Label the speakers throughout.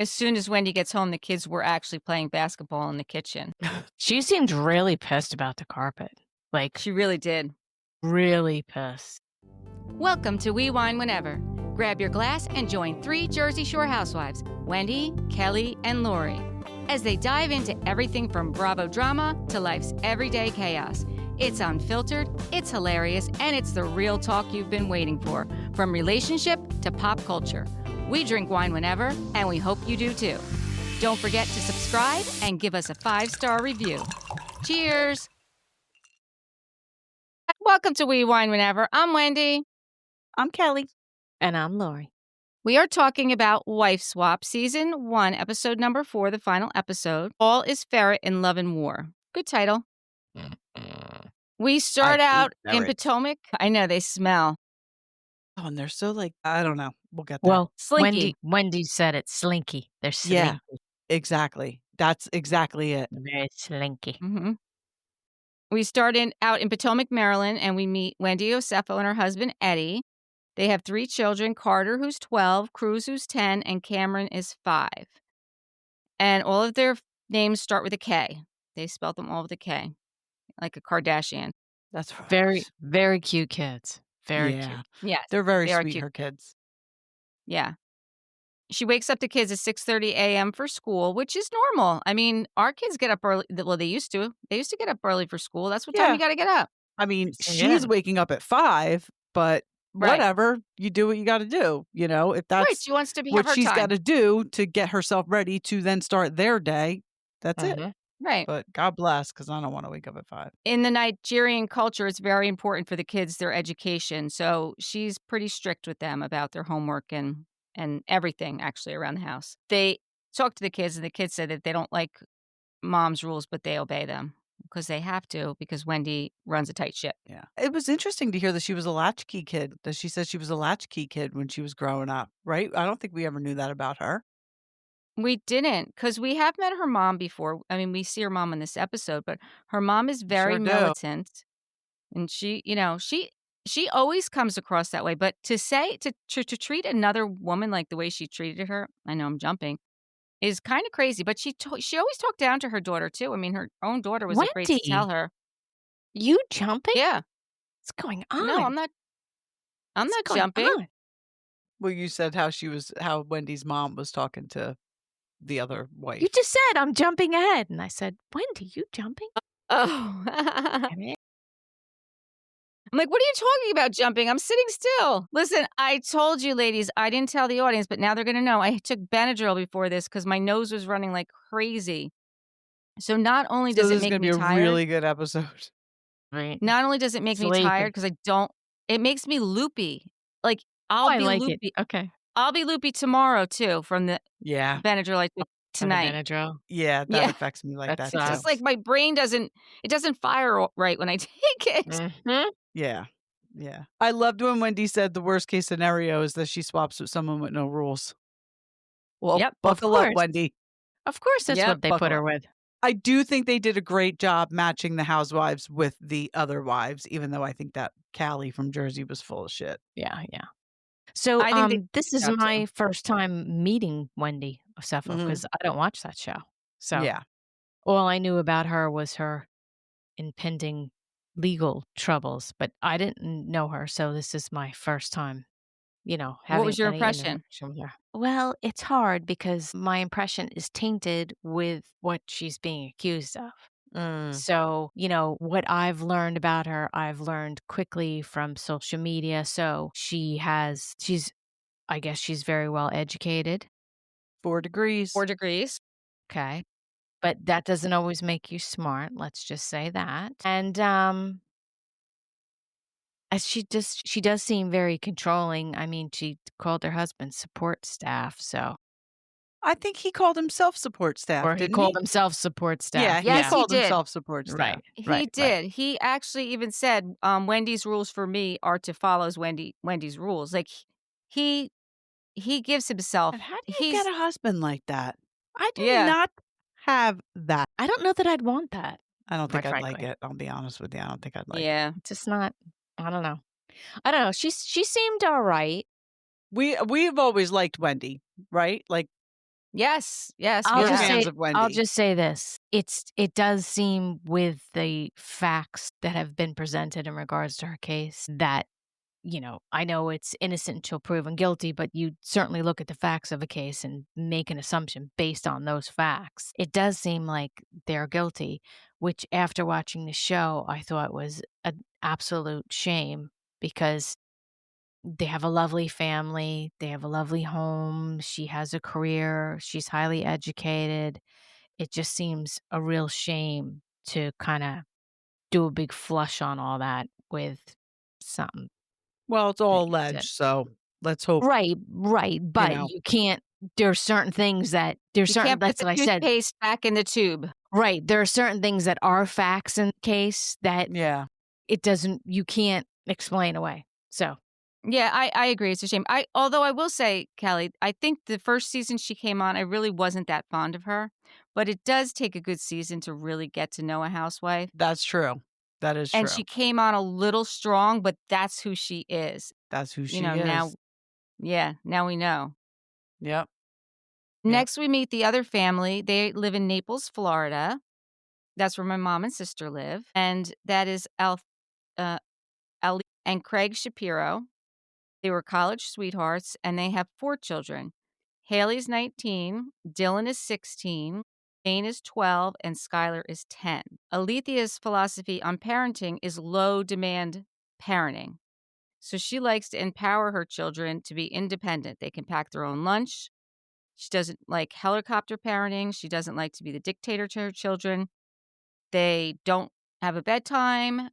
Speaker 1: As soon as Wendy gets home, the kids were actually playing basketball in the kitchen.
Speaker 2: She seemed really pissed about the carpet. Like,
Speaker 1: She really did.
Speaker 2: really pissed.
Speaker 1: Welcome to We Wine Whenever. Grab your glass and join 3 Jersey Shore housewives, Wendy, Kelly, and Lori, as they dive into everything from Bravo drama to life's everyday chaos. It's unfiltered, it's hilarious, and it's the real talk you've been waiting for, from relationship to pop culture. We drink wine whenever, and we hope you do too. Don't forget to subscribe and give us a 5-star review. Cheers! Welcome to We Wine Whenever. I'm Wendy.
Speaker 3: I'm Kelly.
Speaker 2: And I'm Lori.
Speaker 1: We are talking about Wife Swap, Season 1, Episode number 4, the final episode. All is Ferret in Love and War. Good title. We start out in Potomac. I know, they smell.
Speaker 3: Oh, and they're so I don't know. We'll get there.
Speaker 2: Well,
Speaker 1: Slinky.
Speaker 2: Wendy said it's slinky. They're slinky.
Speaker 3: Yeah, exactly. That's exactly it.
Speaker 2: Very slinky.
Speaker 1: Mm-hmm. We start out in Potomac, Maryland, and we meet Wendy Osefo and her husband, Eddie. They have 3 children, Karter, who's 12, Kruz, who's 10, and Kamrynn is 5. And all of their names start with a K. They spelled them all with a K, like a Kardashian.
Speaker 3: That's right.
Speaker 2: Very, very cute kids. Very cute.
Speaker 1: Yes.
Speaker 3: They're very
Speaker 1: they are
Speaker 3: sweet,
Speaker 1: cute.
Speaker 3: her kids.
Speaker 1: Yeah. She wakes up the kids at 6:30 a.m. for school, which is normal. I mean, our kids get up early. Well, they used to. They used to get up early for school. That's what time you got to get up.
Speaker 3: I mean,
Speaker 2: Yeah.
Speaker 3: she's waking up at 5, but whatever. You do what you got to do. You know, if that's
Speaker 1: Right. She wants to
Speaker 3: what
Speaker 1: have her
Speaker 3: she's
Speaker 1: time.
Speaker 3: got to do to get herself ready to then start their day, that's it.
Speaker 1: Right.
Speaker 3: But God bless, because I don't want to wake up at 5.
Speaker 1: In the Nigerian culture, it's very important for the kids, their education. So she's pretty strict with them about their homework and everything actually around the house. They talk to the kids, and the kids said that they don't like mom's rules, but they obey them because they have to, because Wendy runs a tight ship.
Speaker 3: Yeah. It was interesting to hear that she was a latchkey kid, that she said she was a latchkey kid when she was growing up, right? I don't think we ever knew that about her.
Speaker 1: We didn't, because we have met her mom before. I mean, we see her mom in this episode, but her mom is very militant. And she, she always comes across that way. But to say, to treat another woman like the way she treated her, I know I'm jumping, is kind of crazy. But she always talked down to her daughter, too. I mean, her own daughter was afraid to tell her.
Speaker 2: You jumping?
Speaker 1: Yeah.
Speaker 2: What's going on?
Speaker 1: No, I'm not jumping.
Speaker 2: On?
Speaker 3: Well, you said how Wendy's mom was talking to the other wife.
Speaker 2: You just said, I'm jumping ahead. And I said, Wendy, you jumping?
Speaker 1: Oh. I'm like, what are you talking about jumping? I'm sitting still. Listen, I told you, ladies, I didn't tell the audience, but now they're going to know. I took Benadryl before this because my nose was running like crazy. So not only does it make me tired.
Speaker 3: This is going to be a really good episode.
Speaker 2: Right.
Speaker 1: Not only does it make me tired because it makes me loopy. Like, I'll be loopy.
Speaker 2: Okay.
Speaker 1: I'll be loopy tomorrow, too, from the Benadryl I took tonight.
Speaker 2: Benadryl.
Speaker 3: Yeah, that affects me like that.
Speaker 1: It's just like my brain doesn't fire right when I take it.
Speaker 2: Mm-hmm.
Speaker 3: Yeah. Yeah. I loved when Wendy said the worst case scenario is that she swaps with someone with no rules. Well, buckle up, Wendy.
Speaker 2: Of course, that's what they put her with.
Speaker 3: I do think they did a great job matching the housewives with the other wives, even though I think that Callie from Jersey was full of shit.
Speaker 2: Yeah, yeah. So I think this is my first time meeting Wendy Osefo because I don't watch that show. So all I knew about her was her impending legal troubles, but I didn't know her. So this is my first time, having
Speaker 1: what was your
Speaker 2: any
Speaker 1: impression?
Speaker 2: interaction with her. Well, it's hard because my impression is tainted with what she's being accused of. So, what I've learned about her, I've learned quickly from social media. So I guess she's very well educated.
Speaker 3: 4 degrees.
Speaker 1: 4 degrees.
Speaker 2: Okay. But that doesn't always make you smart. Let's just say that. And she does seem very controlling. I mean, she called her husband support staff. So
Speaker 3: I think he called himself support staff.
Speaker 2: Or he called himself support staff.
Speaker 3: Yeah, he called himself support staff.
Speaker 2: Right.
Speaker 1: He did. Right. He actually even said, Wendy's rules for me are to follow Wendy's rules. Like he gives himself.
Speaker 3: And how do you get a husband like that? I do
Speaker 1: Yeah.
Speaker 3: not have that.
Speaker 2: I don't know that I'd want that.
Speaker 3: I don't think
Speaker 2: quite
Speaker 3: I'd like
Speaker 2: frankly.
Speaker 3: it. I'll be honest with you. I don't think I'd like it.
Speaker 1: Yeah.
Speaker 2: It's just not. I don't know. She seemed all right.
Speaker 3: We've always liked Wendy, right? Like
Speaker 1: Yes.
Speaker 2: I'll
Speaker 3: Wendy.
Speaker 2: just say this. It does seem with the facts that have been presented in regards to her case that, I know it's innocent until proven guilty, but you certainly look at the facts of a case and make an assumption based on those facts. It does seem like they're guilty, which after watching the show, I thought was an absolute shame because they have a lovely family. They have a lovely home. She has a career. She's highly educated. It just seems a real shame to kind of do a big flush on all that with something.
Speaker 3: Well, it's all alleged, so let's hope.
Speaker 2: Right. But you can't. There's certain things that
Speaker 1: you can't put the toothpaste back in the tube.
Speaker 2: Right. There are certain things that are facts in the case that you can't explain away. So.
Speaker 1: Yeah, I agree. It's a shame. Although I will say, Kelly, I think the first season she came on, I really wasn't that fond of her. But it does take a good season to really get to know a housewife.
Speaker 3: That's true. That is true.
Speaker 1: And she came on a little strong, but that's who she is.
Speaker 3: That's who she is.
Speaker 1: Now we know.
Speaker 3: Yep.
Speaker 1: Next, we meet the other family. They live in Naples, Florida. That's where my mom and sister live. And that is Althea and Craig Shapiro. They were college sweethearts, and they have 4 children. Hailey's 19, Dylan is 16, Jane is 12, and Skyler is 10. Alethea's philosophy on parenting is low-demand parenting. So she likes to empower her children to be independent. They can pack their own lunch. She doesn't like helicopter parenting. She doesn't like to be the dictator to her children. They don't have a bedtime.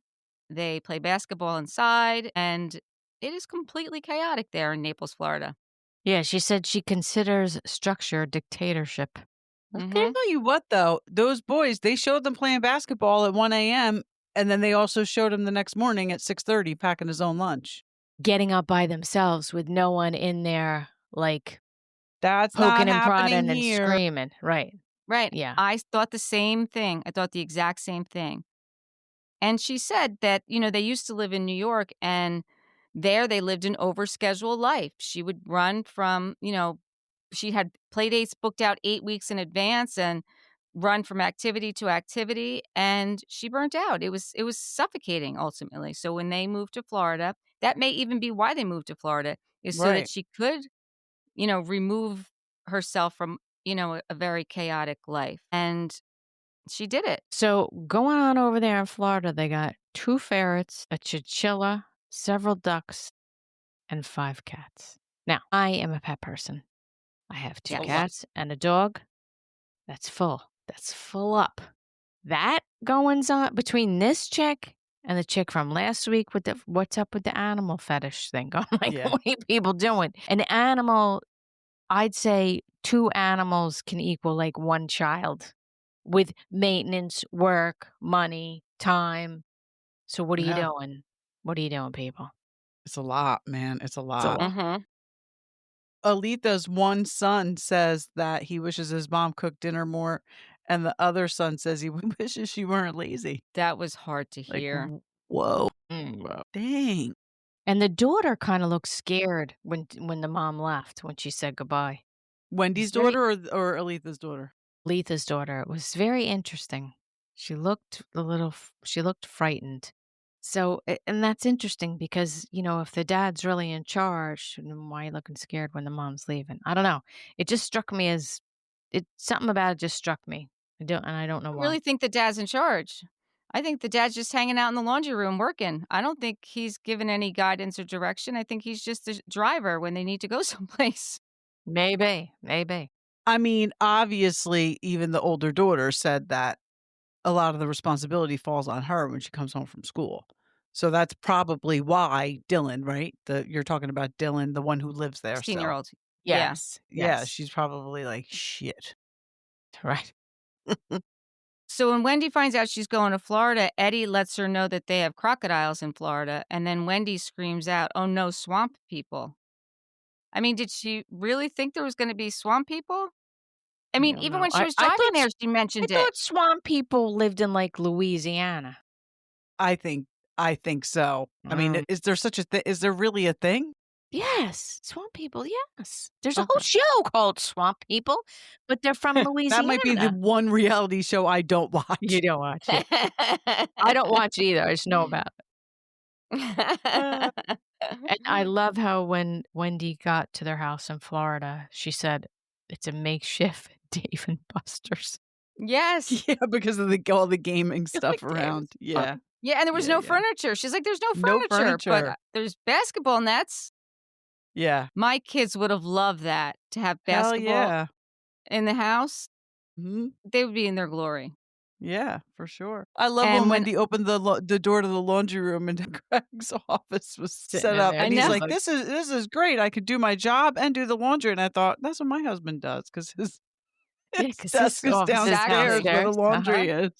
Speaker 1: They play basketball inside, and it is completely chaotic there in Naples, Florida.
Speaker 2: Yeah, she said she considers structure dictatorship.
Speaker 3: I can't tell you what, though. Those boys, they showed them playing basketball at 1 a.m., and then they also showed him the next morning at 6:30 packing his own lunch.
Speaker 2: Getting up by themselves with no one in there,
Speaker 3: that's
Speaker 2: poking and
Speaker 3: prodding
Speaker 2: and screaming. Right.
Speaker 1: Yeah. I thought the same thing. I thought the exact same thing. And she said that, they used to live in New York, and there they lived an overscheduled life. She would run from, she had play dates booked out 8 weeks in advance and run from activity to activity, and she burnt out. It was suffocating ultimately. So when they moved to Florida, that may even be why they moved to Florida, is so that she could, remove herself from, a very chaotic life. And she did it.
Speaker 2: So going on over there in Florida, they got 2 ferrets, a chinchilla, several ducks, and 5 cats. Now, I am a pet person. I have 2 cats and a dog. That's full. That's full up. That goings on between this chick and the chick from last week with the what's up with the animal fetish thing. I'm like, what are people doing? An animal, I'd say 2 animals can equal 1 child with maintenance, work, money, time. So what are you doing? What are you doing, people?
Speaker 3: It's a lot, man. It's a lot. Althea's one son says that he wishes his mom cooked dinner more, and the other son says he wishes she weren't lazy.
Speaker 1: That was hard to hear.
Speaker 3: Whoa. Wow. Dang.
Speaker 2: And the daughter kind of looked scared when the mom left, when she said goodbye.
Speaker 3: Wendy's daughter or Althea's daughter?
Speaker 2: Althea's daughter. It was very interesting. She looked frightened. So, and that's interesting because, if the dad's really in charge, why are you looking scared when the mom's leaving? I don't know. It just struck me as, something about it just struck me. I don't know why.
Speaker 1: I really think the dad's in charge. I think the dad's just hanging out in the laundry room working. I don't think he's given any guidance or direction. I think he's just the driver when they need to go someplace.
Speaker 2: Maybe.
Speaker 3: I mean, obviously, even the older daughter said that a lot of the responsibility falls on her when she comes home from school. So that's probably why Dylan, right? You're talking about Dylan, the one who lives there.
Speaker 1: 16-year-old.
Speaker 3: Yes. Yeah, she's probably like, shit.
Speaker 2: Right.
Speaker 1: So when Wendy finds out she's going to Florida, Eddie lets her know that they have crocodiles in Florida. And then Wendy screams out, "Oh no, swamp people." I mean, did she really think there was going to be swamp people? I mean, even when she was driving there, she mentioned it.
Speaker 2: I thought swamp people lived in Louisiana.
Speaker 3: I think so. I mean, is there such a thing? Is there really a thing?
Speaker 2: Yes, Swamp People, yes. There's a whole show called Swamp People, but they're from Louisiana.
Speaker 3: That might be the one reality show I don't watch.
Speaker 2: You don't watch it. I don't watch it either, I just know about it. And I love how when Wendy got to their house in Florida, she said, "It's a makeshift Dave and Buster's."
Speaker 1: Yes.
Speaker 3: Yeah, because of all the gaming stuff around. Yeah.
Speaker 1: Yeah, and there was no furniture. She's like, "There's no furniture, but there's basketball nets."
Speaker 3: Yeah.
Speaker 1: My kids would have loved that, to have basketball in the house.
Speaker 3: Mm-hmm.
Speaker 1: They would be in their glory.
Speaker 3: Yeah, for sure. I love when Wendy opened the door to the laundry room and Greg's office was set up. And he's like, this is great. I could do my job and do the laundry. And I thought, that's what my husband does, because his desk is downstairs where the laundry is.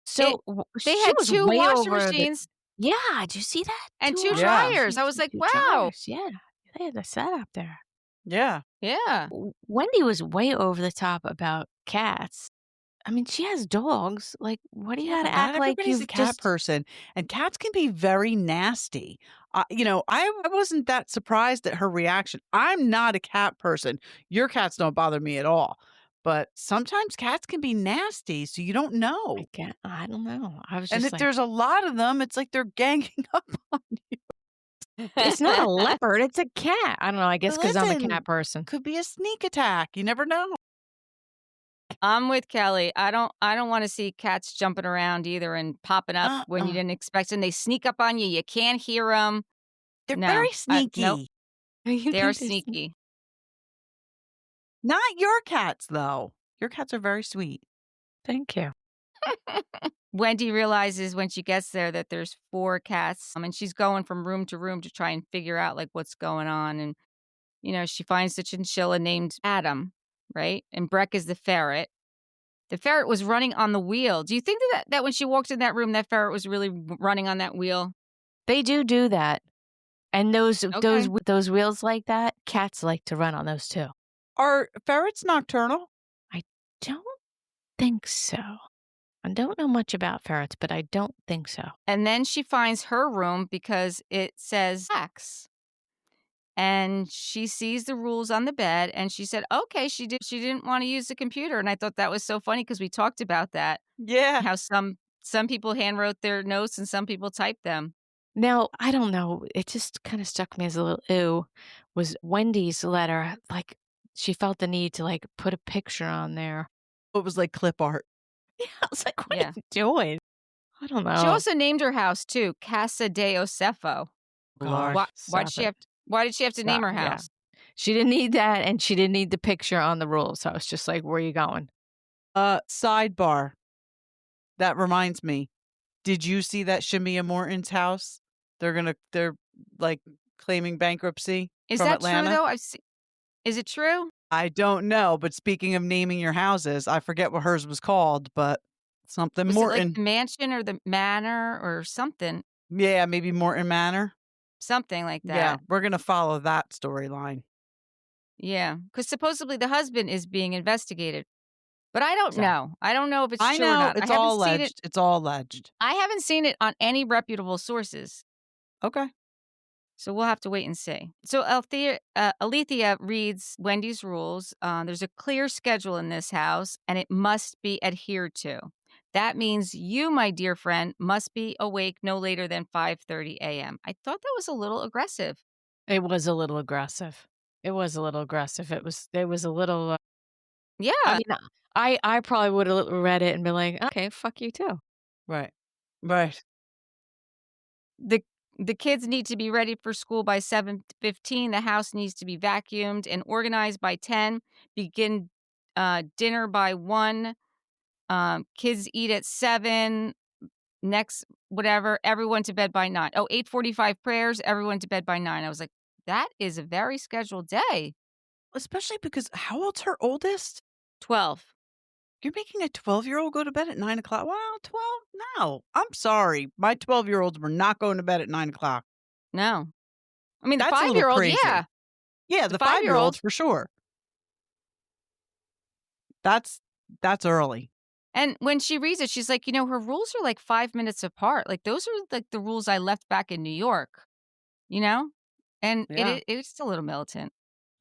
Speaker 1: So they had 2 washing machines.
Speaker 2: Yeah, did you see that?
Speaker 1: And 2 dryers. I was like, wow.
Speaker 2: Yeah, they had the setup there.
Speaker 3: Yeah.
Speaker 1: Yeah.
Speaker 2: Wendy was way over the top about cats. I mean, she has dogs. Like, what do you got to act like you've
Speaker 3: a cat person? And cats can be very nasty. I wasn't that surprised at her reaction. I'm not a cat person. Your cats don't bother me at all. But sometimes cats can be nasty, so you don't know.
Speaker 2: I don't know. I was
Speaker 3: and if there's a lot of them, it's like they're ganging up on you.
Speaker 2: It's not a leopard. It's a cat. I don't know. I guess because I'm a cat person.
Speaker 3: Could be a sneak attack. You never know.
Speaker 1: I'm with Kelly. I don't want to see cats jumping around either and popping up when you didn't expect them. They sneak up on you. You can't hear them.
Speaker 3: They're very sneaky.
Speaker 1: Nope. They're sneaky.
Speaker 3: Not your cats, though. Your cats are very sweet.
Speaker 2: Thank you.
Speaker 1: Wendy realizes when she gets there that there's 4 cats. And she's going from room to room to try and figure out like what's going on. And, she finds the chinchilla named Adam, right? And Breck is the ferret. The ferret was running on the wheel. Do you think that when she walked in that room, that ferret was really running on that wheel?
Speaker 2: They do that. And those wheels like that, cats like to run on those too.
Speaker 3: Are ferrets nocturnal?
Speaker 2: I don't think so. I don't know much about ferrets, but I don't think so.
Speaker 1: And then she finds her room because it says X. And she sees the rules on the bed and she said, okay, she didn't want to use the computer. And I thought that was so funny because we talked about that.
Speaker 3: Yeah.
Speaker 1: How some people handwrote their notes and some people typed them.
Speaker 2: Now, I don't know. It just kind of struck me as a little ew. Was Wendy's letter, like, she felt the need to, like, put a picture on there.
Speaker 3: It was like clip art.
Speaker 2: Yeah, I was like, what are you doing? I don't know.
Speaker 1: She also named her house, too, Casa de Osefo.
Speaker 2: Why
Speaker 1: did she have to name her house?
Speaker 2: Yeah. She didn't need that, and she didn't need the picture on the rules. So I was just like, where are you going?
Speaker 3: Sidebar. That reminds me. Did you see that Shamia Morton's house? They're like claiming bankruptcy.
Speaker 1: Is
Speaker 3: from
Speaker 1: that
Speaker 3: Atlanta.
Speaker 1: True though? Is it true?
Speaker 3: I don't know, but speaking of naming your houses, I forget what hers was called, but something
Speaker 1: was
Speaker 3: Morton.
Speaker 1: It like the mansion or the manor or something?
Speaker 3: Yeah, maybe Morton Manor.
Speaker 1: Something like that.
Speaker 3: Yeah, we're gonna follow that storyline.
Speaker 1: Yeah, because supposedly the husband is being investigated. But I don't know. I don't know if it's true or not.
Speaker 3: It's all alleged. It's all alleged.
Speaker 1: I haven't seen it on any reputable sources.
Speaker 3: Okay.
Speaker 1: So we'll have to wait and see. So Althea reads Wendy's rules. There's a clear schedule in this house, and it must be adhered to. That means you, my dear friend, must be awake no later than 5:30 a.m. I thought that was a little aggressive.
Speaker 2: It was a little aggressive. It was a little...
Speaker 1: Yeah.
Speaker 2: I mean, I probably would have read it and been like, okay, fuck you too.
Speaker 3: Right.
Speaker 1: The kids need to be ready for school by 7:15. The house needs to be vacuumed and organized by 10. Begin dinner by 1. Kids eat at 7. Next, whatever. Everyone to bed by 9. 8:45 prayers. Everyone to bed by 9. I was like, that is a very scheduled day.
Speaker 3: Especially because how old's her oldest?
Speaker 1: 12.
Speaker 3: You're making a 12-year-old go to bed at 9 o'clock? Well, 12? No. I'm sorry. My 12-year-olds were not going to bed at 9 o'clock.
Speaker 1: No. I mean, the
Speaker 3: That's
Speaker 1: 5-year-old, yeah.
Speaker 3: Yeah, the 5-year-olds for sure. That's early.
Speaker 1: And when she reads it, she's like, her rules are like 5 minutes apart. Like, those are like the rules I left back in New York. And it's a little militant.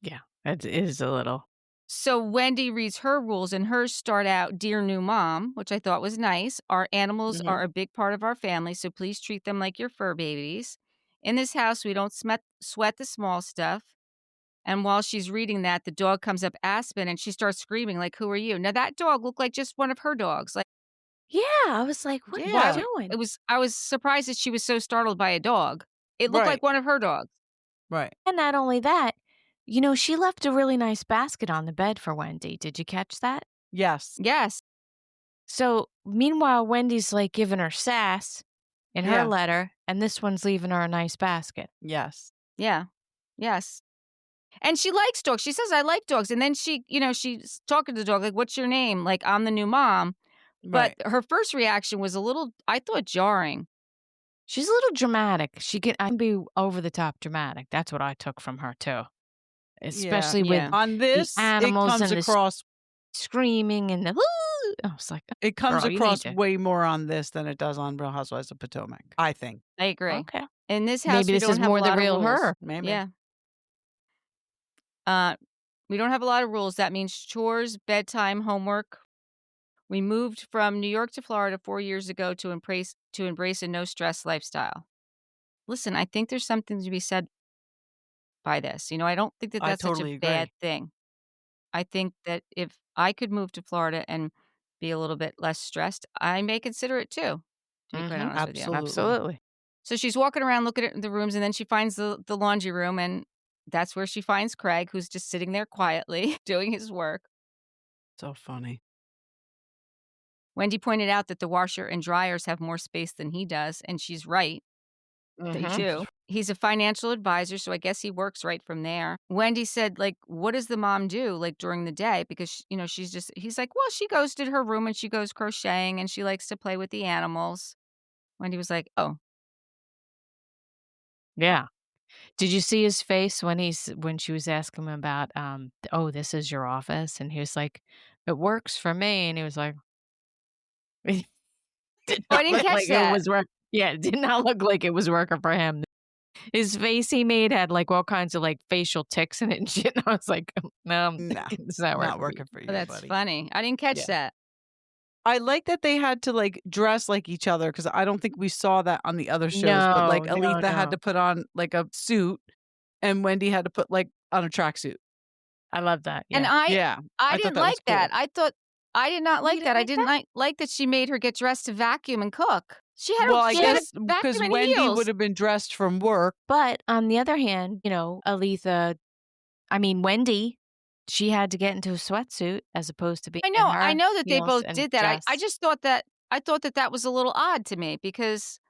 Speaker 2: Yeah, it is a little.
Speaker 1: So Wendy reads her rules, and hers start out, "Dear new mom," which I thought was nice. "Our animals are a big part of our family, so please treat them like your fur babies. In this house, we don't sweat the small stuff." And while she's reading that, the dog comes up, Aspen, and she starts screaming, like, "Who are you?" Now, that dog looked like just one of her dogs. Like,
Speaker 2: yeah, I was like, what are you doing?
Speaker 1: I was surprised that she was so startled by a dog. It looked like one of her dogs.
Speaker 3: Right.
Speaker 2: And not only that, she left a really nice basket on the bed for Wendy. Did you catch that?
Speaker 3: Yes.
Speaker 1: Yes.
Speaker 2: So, meanwhile, Wendy's like giving her sass in her letter, and this one's leaving her a nice basket.
Speaker 3: Yes.
Speaker 1: Yeah. Yes. And she likes dogs. She says, "I like dogs." And then she's talking to the dog, like, "What's your name?" Like, "I'm the new mom." But her first reaction was I thought, jarring.
Speaker 2: She's a little dramatic. She can be over the top dramatic. That's what I took from her too. Especially with
Speaker 3: on this,
Speaker 2: the animals
Speaker 3: it comes across
Speaker 2: screaming and the I was like,
Speaker 3: it comes across way more on this than it does on Real Housewives of Potomac, I think.
Speaker 1: I agree.
Speaker 2: Okay.
Speaker 1: In this house,
Speaker 2: maybe
Speaker 1: we
Speaker 2: this
Speaker 1: don't
Speaker 2: is
Speaker 1: have
Speaker 2: more
Speaker 1: a
Speaker 2: the
Speaker 1: lot
Speaker 2: real
Speaker 1: of rules.
Speaker 2: her.
Speaker 3: Maybe.
Speaker 1: Yeah. We don't have a lot of rules. That means chores, bedtime, homework. We moved from New York to Florida 4 years ago to embrace a no-stress lifestyle. Listen, I think there's something to be said by this. I don't think that that's such a bad thing. I think that if I could move to Florida and be a little bit less stressed, I may consider it too, to be quite honest with you.
Speaker 2: Absolutely.
Speaker 1: So she's walking around looking at the rooms, and then she finds the laundry room, and that's where she finds Craig, who's just sitting there quietly doing his work.
Speaker 3: So funny.
Speaker 1: Wendy pointed out that the washer and dryers have more space than he does, and she's right. They do. He's a financial advisor, so I guess he works right from there. Wendy said, like, what does the mom do, like, during the day? Because, he's like, well, she goes to her room and she goes crocheting and she likes to play with the animals. Wendy was like, oh.
Speaker 2: Yeah. Did you see his face when she was asking him about, oh, this is your office? And he was like, it works for me. And he was like,
Speaker 1: I didn't catch that.
Speaker 2: It did not look like it was working for him. His face he made had like all kinds of like facial tics in it and shit. And I was like, no, it's not
Speaker 3: working for you.
Speaker 1: Oh, that's
Speaker 3: buddy.
Speaker 1: funny. I didn't catch that.
Speaker 3: I like that they had to like dress like each other because I don't think we saw that on the other shows. But like Althea had to put on like a suit and Wendy had to put like on a tracksuit.
Speaker 2: I love that. Yeah.
Speaker 1: And I didn't like that. I did not like that. I didn't like that she made her get dressed to vacuum and cook. She had
Speaker 3: I guess because Wendy would have been dressed from work.
Speaker 2: But on the other hand, Wendy, she had to get into a sweatsuit as opposed to being.
Speaker 1: I know that they both did that. I just thought that that was a little odd to me because,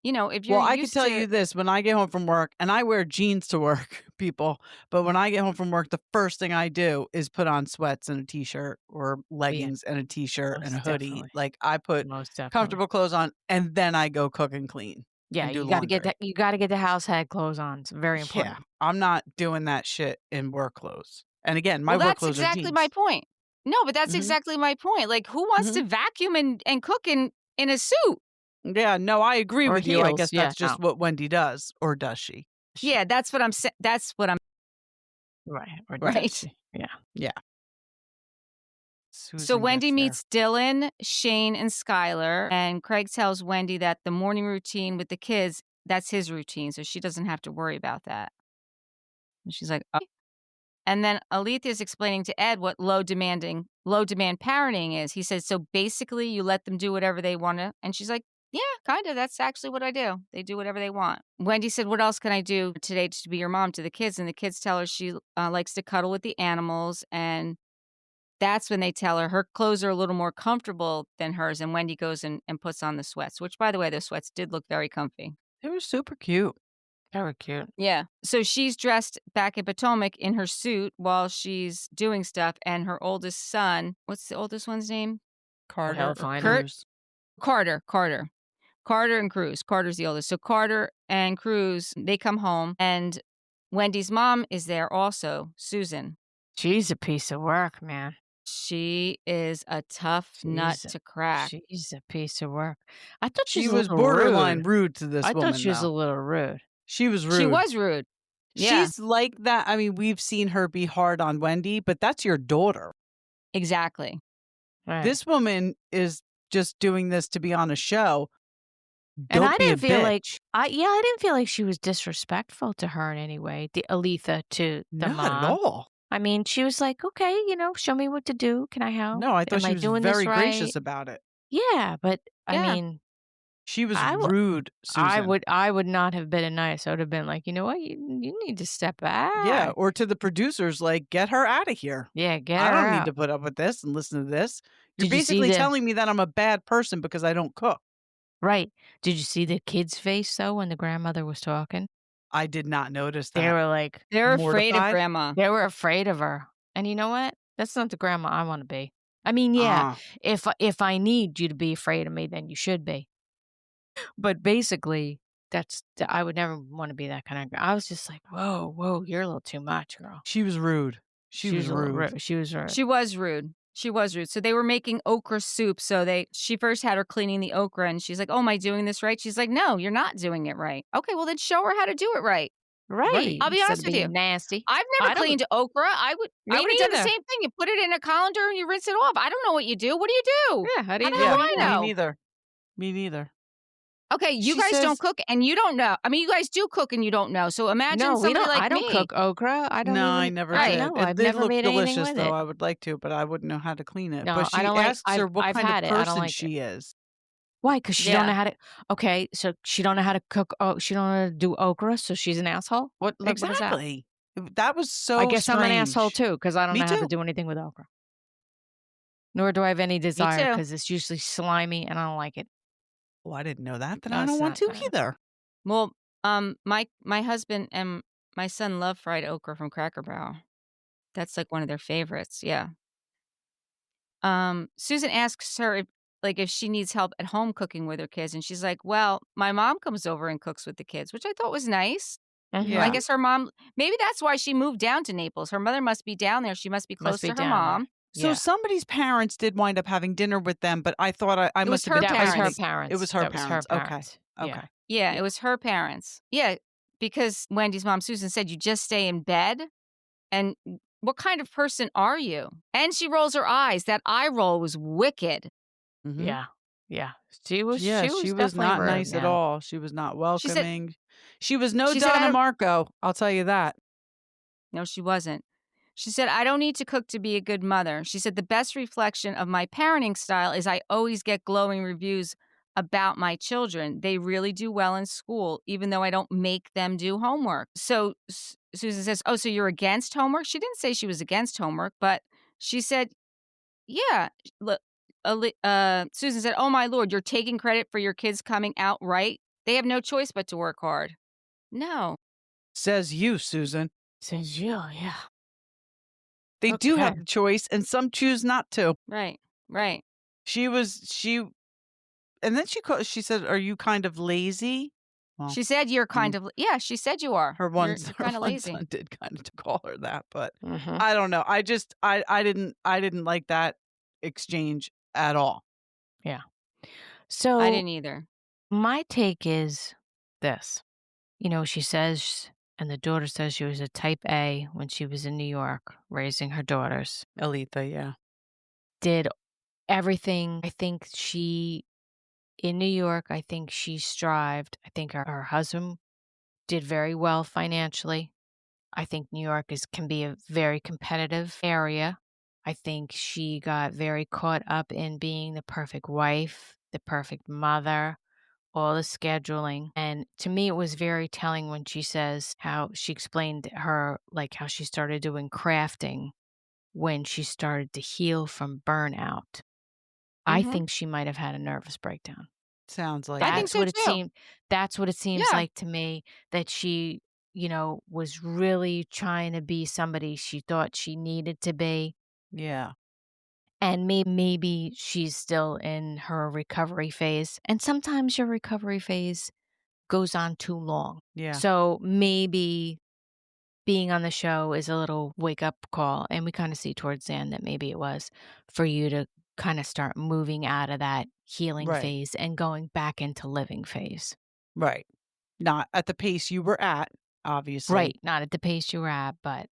Speaker 1: if you're
Speaker 3: I can tell you this, when I get home from work, and I wear jeans to work, people, but when I get home from work, the first thing I do is put on sweats and a t-shirt or leggings and a t-shirt and a hoodie.
Speaker 2: Definitely.
Speaker 3: Like I put comfortable clothes on and then I go cook and clean.
Speaker 2: Yeah, you got to get that. You got to get the house head clothes on. It's very important.
Speaker 3: Yeah, I'm not doing that shit in work clothes. And again, my work clothes are jeans.
Speaker 1: That's exactly my point. No, but that's exactly my point. Like, who wants to vacuum and cook in a suit?
Speaker 3: Yeah, no, I agree with you. I guess that's just what Wendy does, or does she?
Speaker 1: Yeah, that's what I'm saying. That's what I'm.
Speaker 2: Right.
Speaker 1: Right.
Speaker 3: Yeah.
Speaker 1: So Wendy meets Dylan, Shane, and Skyler, and Craig tells Wendy that the morning routine with the kids, that's his routine, so she doesn't have to worry about that. And she's like, oh. And then Althea is explaining to Ed what low demand parenting is. He says, so basically you let them do whatever they want to. And she's like, yeah, kind of. That's actually what I do. They do whatever they want. Wendy said, what else can I do today to be your mom to the kids? And the kids tell her she likes to cuddle with the animals. And that's when they tell her clothes are a little more comfortable than hers. And Wendy goes and puts on the sweats, which, by the way, those sweats did look very comfy.
Speaker 3: They were super cute.
Speaker 2: Very cute.
Speaker 1: Yeah. So she's dressed back in Potomac in her suit while she's doing stuff. And her oldest son, what's the oldest one's name?
Speaker 3: Karter.
Speaker 1: Karter and Kruz. Carter's the oldest. So Karter and Kruz, they come home. And Wendy's mom is there also, Susan.
Speaker 2: She's a piece of work, man.
Speaker 1: She is a tough nut to crack.
Speaker 2: She's a piece of work. I thought
Speaker 3: she was borderline rude to this woman.
Speaker 2: I thought she was a little rude.
Speaker 3: She was rude.
Speaker 1: She was rude.
Speaker 3: She's like that. I mean, we've seen her be hard on Wendy, but that's your daughter.
Speaker 1: Exactly.
Speaker 2: Right.
Speaker 3: This woman is just doing this to be on a show.
Speaker 2: And I didn't feel like I didn't feel like she was disrespectful to her in any way. The Althea to the mom.
Speaker 3: Not at all.
Speaker 2: I mean, she was like, okay, show me what to do. Can I help?
Speaker 3: No, I thought she was very gracious about it.
Speaker 2: Yeah, but I mean,
Speaker 3: she was rude, Susan.
Speaker 2: I would not have been nice. I would have been like, you know what? You need to step back.
Speaker 3: Yeah, or to the producers, like, get her out of here.
Speaker 2: Yeah, get her
Speaker 3: out. I don't
Speaker 2: out.
Speaker 3: need to put up with this and listen to this. You're basically telling me that I'm a bad person because I don't cook.
Speaker 2: Right. Did you see the kid's face, though, when the grandmother was talking?
Speaker 3: I did not notice that.
Speaker 2: They were like...
Speaker 1: They're afraid of Grandma.
Speaker 2: They were afraid of her. And you know what? That's not the grandma I want to be. I mean, yeah, if I need you to be afraid of me, then you should be. But basically, I would never want to be that kind of girl. I was just like, whoa, you're a little too much, girl.
Speaker 3: She was rude. She was rude.
Speaker 2: She was rude.
Speaker 1: She was rude. She was rude. So they were making okra soup. So she first had her cleaning the okra and she's like, oh, am I doing this right? She's like, no, you're not doing it right. Okay, well then show her how to do it right.
Speaker 2: Right.
Speaker 1: I'll be honest with you.
Speaker 2: Nasty.
Speaker 1: I've never cleaned okra. I would have done the same thing. You put it in a colander and you rinse it off. I don't know what you do. What do you do?
Speaker 2: Yeah, how do you do?
Speaker 1: I know?
Speaker 3: Me neither.
Speaker 1: Okay, you guys don't cook and you don't know. I mean, you guys do cook and you don't know. So imagine somebody like me.
Speaker 2: I don't cook okra. I
Speaker 3: never did.
Speaker 2: I've never made anything
Speaker 3: delicious,
Speaker 2: with
Speaker 3: though.
Speaker 2: it.
Speaker 3: I would like to, but I wouldn't know how to clean it.
Speaker 2: No,
Speaker 3: but she asks her what kind of person she is.
Speaker 2: Why? Because she don't know how to. Okay, so she don't know how to cook. Oh, she don't know how to do okra, so she's an asshole. What?
Speaker 3: Exactly. What is that? That was so.
Speaker 2: I guess
Speaker 3: strange.
Speaker 2: I'm an asshole too because I don't know how to do anything with okra. Nor do I have any desire because it's usually slimy and I don't like it.
Speaker 3: Well, I didn't know that. Then I don't want to either.
Speaker 1: Well, my husband and my son love fried okra from Cracker Barrel. That's like one of their favorites. Yeah. Susan asks her if she needs help at home cooking with her kids, and she's like, "Well, my mom comes over and cooks with the kids," which I thought was nice.
Speaker 2: Yeah.
Speaker 1: I guess her mom. Maybe that's why she moved down to Naples. Her mother must be down there. She must be close to her mom.
Speaker 3: So somebody's parents did wind up having dinner with them, but I thought I must have been.
Speaker 2: That was her parents.
Speaker 3: It was her parents. Okay.
Speaker 1: Yeah, it was her parents. Yeah, because Wendy's mom, Susan, said you just stay in bed. And what kind of person are you? And she rolls her eyes. That eye roll was wicked.
Speaker 3: Mm-hmm.
Speaker 2: Yeah. She was
Speaker 3: not nice at all. She was not welcoming. She was no Donna Marco. I'll tell you that.
Speaker 1: No, she wasn't. She said, I don't need to cook to be a good mother. She said, the best reflection of my parenting style is I always get glowing reviews about my children. They really do well in school, even though I don't make them do homework. So Susan says, oh, so you're against homework? She didn't say she was against homework, but she said, yeah. Susan said, oh, my Lord, you're taking credit for your kids coming out right? They have no choice but to work hard. No.
Speaker 3: Says you, Susan.
Speaker 2: Says you, yeah.
Speaker 3: They do have the choice, and some choose not to.
Speaker 1: Right.
Speaker 3: And then she said, "Are you kind of lazy?"
Speaker 1: Well, she said, "You're kind of." Yeah, she said you are.
Speaker 3: Her one son did kind of call her that, but I don't know. I didn't like that exchange at all.
Speaker 2: Yeah. So
Speaker 1: I didn't either.
Speaker 2: My take is this. She says. And the daughter says she was a type A when she was in New York raising her daughters.
Speaker 3: Althea, yeah.
Speaker 2: Did everything. I think in New York, I think she strived. I think her husband did very well financially. I think New York can be a very competitive area. I think she got very caught up in being the perfect wife, the perfect mother, all the scheduling. And to me, it was very telling when she says how she explained how she started doing crafting when she started to heal from burnout. I think she might have had a nervous breakdown.
Speaker 3: Sounds like
Speaker 1: I think so too.
Speaker 2: That's what it seems like to me, that she, was really trying to be somebody she thought she needed to be.
Speaker 3: Yeah.
Speaker 2: And maybe she's still in her recovery phase. And sometimes your recovery phase goes on too long.
Speaker 3: Yeah.
Speaker 2: So maybe being on the show is a little wake-up call. And we kind of see towards the end that maybe it was for you to kind of start moving out of that healing phase and going back into living phase.
Speaker 3: Right. Not at the pace you were at. obviously.
Speaker 2: Right, not at the pace you were at, but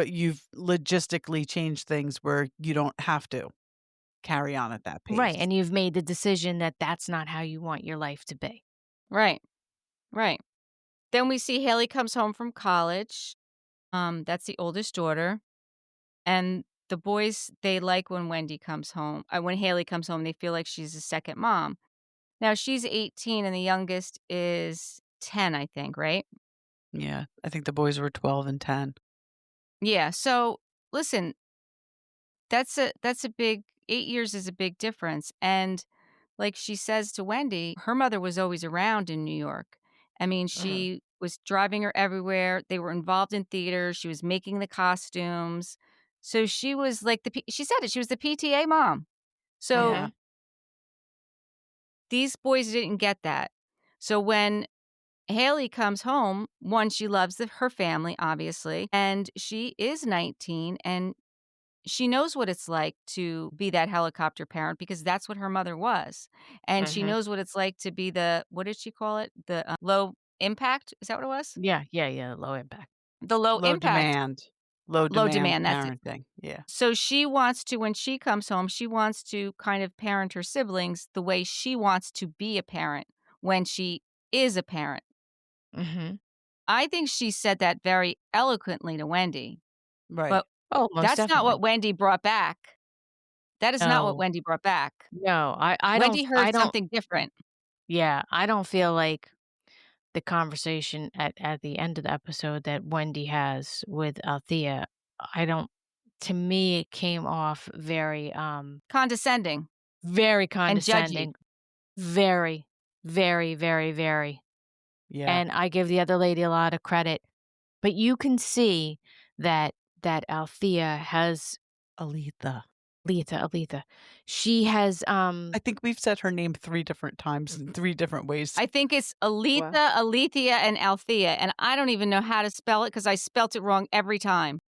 Speaker 3: you've logistically changed things where you don't have to carry on at that pace.
Speaker 2: right, and you've made the decision that that's not how you want your life to be.
Speaker 1: Right. Right. Then we see Hailey comes home from college. That's the oldest daughter. And the boys, they like when Wendy comes home. When Hailey comes home, they feel like she's a second mom. Now, she's 18 and the youngest is 10, I think, right?
Speaker 3: Yeah, I think the boys were 12 and 10.
Speaker 1: Yeah, so listen, that's a big 8 years is a big difference, and like she says to Wendy, her mother was always around in New York. I mean, she was driving her everywhere. They were involved in theater. She was making the costumes. So she was like she said it, she was the PTA mom. So these boys didn't get that. So when Hailey comes home, one, she loves her family, obviously, and she is 19 and she knows what it's like to be that helicopter parent because that's what her mother was. And she knows what it's like to be what did she call it? The low impact? Is that what it was?
Speaker 2: Yeah, low impact.
Speaker 1: The low impact.
Speaker 3: Low demand
Speaker 1: that's it.
Speaker 3: parenting. Yeah.
Speaker 1: So she wants to, when she comes home, she wants to kind of parent her siblings the way she wants to be a parent when she is a parent. I think she said that very eloquently to Wendy.
Speaker 3: Right.
Speaker 1: But that's
Speaker 2: definitely.
Speaker 1: not what Wendy brought back. That is not what Wendy brought back.
Speaker 2: No, I
Speaker 1: Wendy
Speaker 2: don't.
Speaker 1: heard something different.
Speaker 2: Yeah, I don't feel like the conversation at the end of the episode that Wendy has with Althea. To me, it came off very
Speaker 1: Condescending.
Speaker 2: very
Speaker 1: And judgy.
Speaker 2: condescending. Very, very, very, very.
Speaker 3: Yeah.
Speaker 2: And I give the other lady a lot of credit, but you can see that Althea has
Speaker 3: Aletha.
Speaker 2: She has
Speaker 3: I think we've said her name 3 different times in 3 different ways.
Speaker 1: I think it's Alethea, and Althea, and I don't even know how to spell it because I spelt it wrong every time.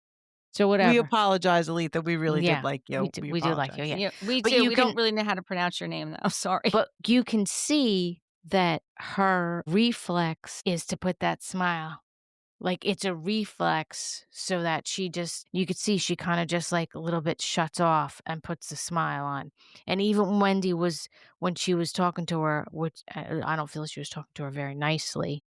Speaker 2: So whatever.
Speaker 3: We apologize, Aletha. We really did like you.
Speaker 2: We do like you, yeah.
Speaker 1: We do. We don't really know how to pronounce your name, though. Sorry.
Speaker 2: But you can see that her reflex is to put that smile. Like, it's a reflex so that you could see she kind of just like a little bit shuts off and puts the smile on. And even when she was talking to her, which I don't feel she was talking to her very nicely,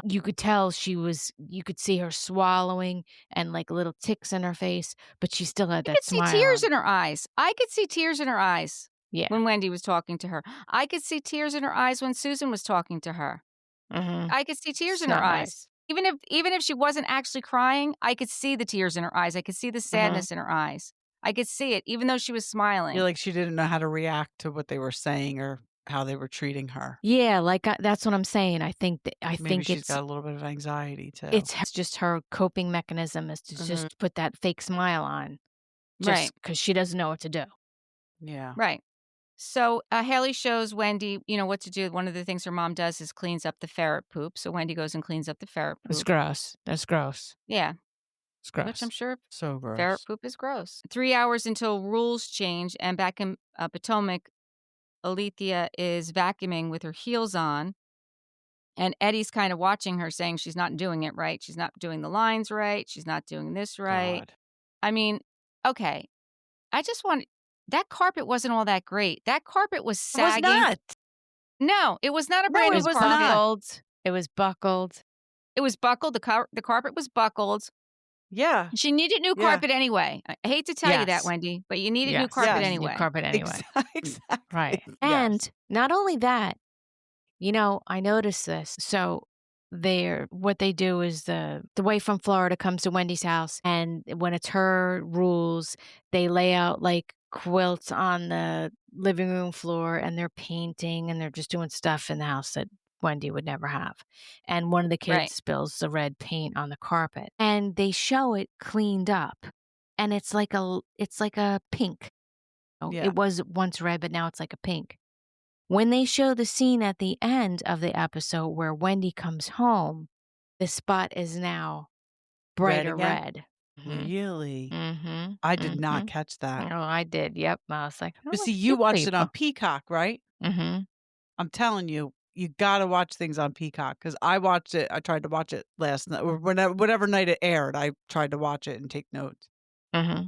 Speaker 2: you could tell you could see her swallowing and like little ticks in her face, but she still had that smile.
Speaker 1: I could see tears in her eyes. I could see tears in her eyes.
Speaker 2: Yeah.
Speaker 1: When Wendy was talking to her. I could see tears in her eyes when Susan was talking to her. I could see tears in her eyes. Even if she wasn't actually crying, I could see the tears in her eyes. I could see the sadness in her eyes. I could see it, even though she was smiling.
Speaker 3: You're like she didn't know how to react to what they were saying or how they were treating her.
Speaker 2: Yeah, like that's what I'm saying. I think
Speaker 3: Maybe she's got a little bit of anxiety too.
Speaker 2: It's just her coping mechanism is to just put that fake smile on,
Speaker 1: right?
Speaker 2: Because she doesn't know what to do.
Speaker 3: Yeah,
Speaker 1: right. So Hailey shows Wendy, what to do. One of the things her mom does is cleans up the ferret poop. So Wendy goes and cleans up the ferret poop.
Speaker 2: It's gross. That's gross.
Speaker 1: Yeah.
Speaker 2: It's gross.
Speaker 1: Which I'm sure
Speaker 3: so gross.
Speaker 1: Ferret poop is gross. 3 hours until rules change. And back in Potomac, Alethea is vacuuming with her heels on. And Eddie's kind of watching her saying she's not doing it right. She's not doing the lines right. She's not doing this right.
Speaker 3: God.
Speaker 1: I mean, okay. That carpet wasn't all that great. That carpet was sagging.
Speaker 3: It was not.
Speaker 1: No, it was not a brand new carpet.
Speaker 2: It was buckled.
Speaker 1: It was buckled. The carpet was buckled.
Speaker 3: Yeah.
Speaker 1: She needed new carpet anyway. I hate to tell you that, Wendy, but you needed new carpet anyway.
Speaker 2: New carpet anyway.
Speaker 3: Exactly.
Speaker 2: Right. And not only that, I noticed this. So what they do is the way from Florida comes to Wendy's house, and when it's her rules, they lay out like quilts on the living room floor, and they're painting and they're just doing stuff in the house that Wendy would never have. And one of the kids spills the red paint on the carpet, and they show it cleaned up, and it's like a pink. It was once red, but now it's like a pink. When they show the scene at the end of the episode where Wendy comes home, the spot is now brighter red.
Speaker 3: Really? I did not catch that.
Speaker 2: Oh, I did. Yep. I was like,
Speaker 3: but see, you watched it on Peacock, right? I'm telling you, you got to watch things on Peacock because I watched it. I tried to watch it last night or whatever night it aired. I tried to watch it and take notes.
Speaker 2: Mm-hmm.